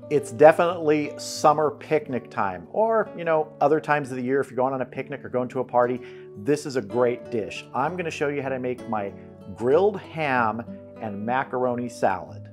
It's definitely summer picnic time, or, you know, other times of the year if you're going on a picnic or going to a party. This is a great dish. I'm going to show you how to make my grilled ham and macaroni salad.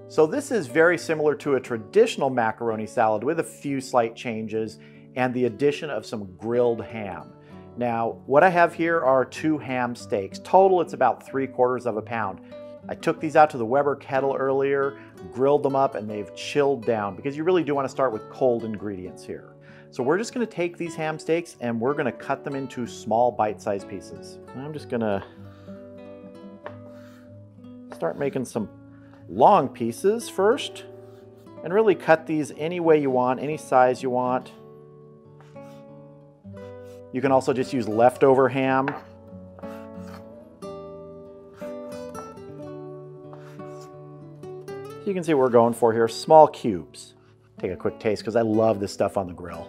So this is very similar to a traditional macaroni salad with a few slight changes and the addition of some grilled ham. Now, what I have here are 2 ham steaks. Total, it's about 3/4 of a pound. I took these out to the Weber kettle earlier, grilled them up, and they've chilled down because you really do want to start with cold ingredients here. So we're just going to take these ham steaks and we're going to cut them into small bite-sized pieces. I'm just going to start making some long pieces first, and really cut these any way you want, any size you want. You can also just use leftover ham. You can see what we're going for here, small cubes. Take a quick taste because I love this stuff on the grill.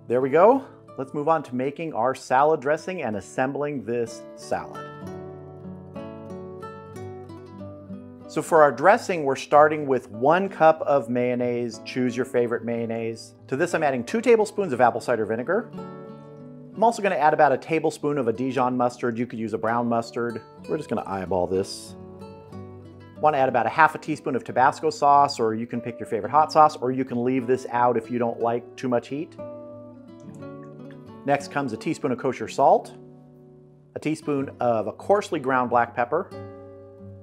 There we go. Let's move on to making our salad dressing and assembling this salad. So for our dressing, we're starting with 1 cup of mayonnaise. Choose your favorite mayonnaise. To this, I'm adding 2 tablespoons of apple cider vinegar. I'm also going to add about a tablespoon of a Dijon mustard. You could use a brown mustard. We're just going to eyeball this. Want to add about a 1/2 teaspoon of Tabasco sauce, or you can pick your favorite hot sauce, or you can leave this out if you don't like too much heat. Next comes a teaspoon of kosher salt, a teaspoon of a coarsely ground black pepper,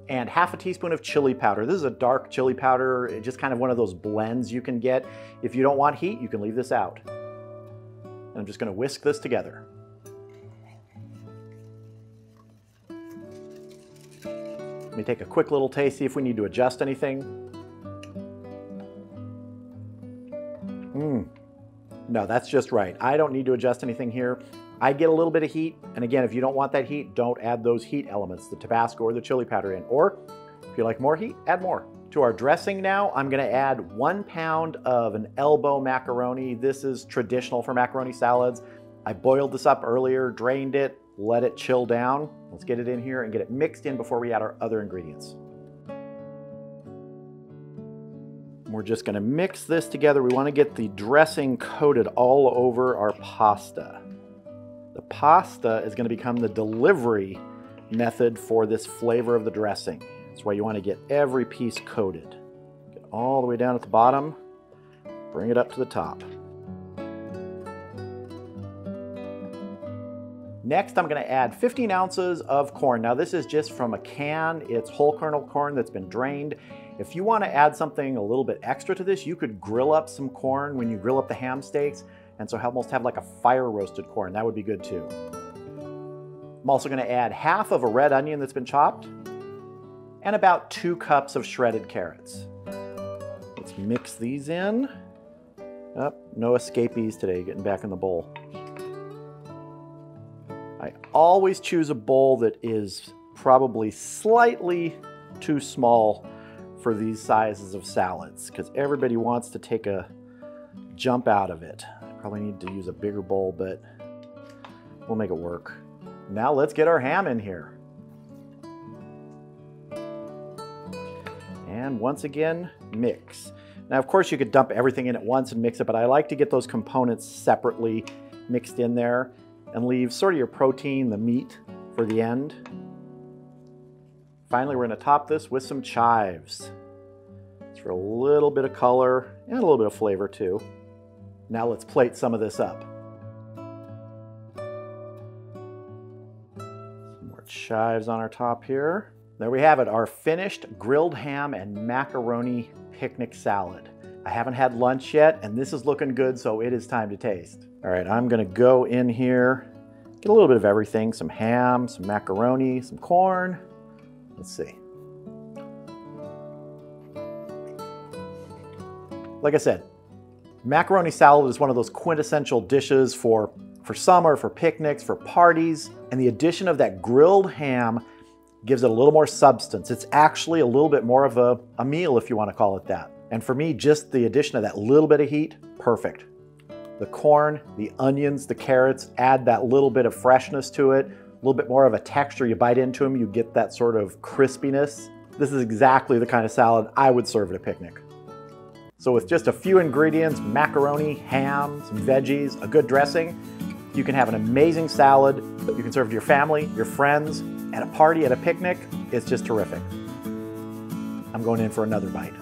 and 1/2 teaspoon of chili powder. This is a dark chili powder, it's just kind of one of those blends you can get. If you don't want heat, you can leave this out. And I'm just going to whisk this together. Let me take a quick little taste, see if we need to adjust anything. No, that's just right. I don't need to adjust anything here. I get a little bit of heat, and again, if you don't want that heat, don't add those heat elements, the Tabasco or the chili powder in. Or if you like more heat, add more. To our dressing now, I'm gonna add 1 pound of an elbow macaroni. This is traditional for macaroni salads. I boiled this up earlier, drained it, let it chill down. Let's get it in here and get it mixed in before we add our other ingredients. We're just going to mix this together. We want to get the dressing coated all over our pasta. The pasta is going to become the delivery method for this flavor of the dressing. That's why you want to get every piece coated. Get all the way down at the bottom, bring it up to the top. Next, I'm going to add 15 ounces of corn. Now this is just from a can. It's whole kernel corn that's been drained. If you want to add something a little bit extra to this, you could grill up some corn when you grill up the ham steaks, and so almost have like a fire roasted corn. That would be good too. I'm also going to add 1/2 of a red onion that's been chopped, and about 2 cups of shredded carrots. Let's mix these in. Oh, no escapees today, getting back in the bowl. I always choose a bowl that is probably slightly too small for these sizes of salads, because everybody wants to take a jump out of it. I probably need to use a bigger bowl, but we'll make it work. Now let's get our ham in here. And once again, mix. Now of course you could dump everything in at once and mix it, but I like to get those components separately mixed in there and leave sort of your protein, the meat, for the end. Finally, we're going to top this with some chives. It's for a little bit of color and a little bit of flavor too. Now let's plate some of this up. Some more chives on our top here. There we have it, our finished grilled ham and macaroni picnic salad. I haven't had lunch yet, and this is looking good, so it is time to taste. All right, I'm gonna go in here, get a little bit of everything, some ham, some macaroni, some corn. Let's see. Like I said, macaroni salad is one of those quintessential dishes for summer, for picnics, for parties, and the addition of that grilled ham gives it a little more substance. It's actually a little bit more of a meal, if you want to call it that. And for me, just the addition of that little bit of heat, perfect. The corn, the onions, the carrots add that little bit of freshness to it, a little bit more of a texture. You bite into them, you get that sort of crispiness. This is exactly the kind of salad I would serve at a picnic. So with just a few ingredients, macaroni, ham, some veggies, a good dressing, you can have an amazing salad. You can serve to your family, your friends, at a party, at a picnic. It's just terrific. I'm going in for another bite.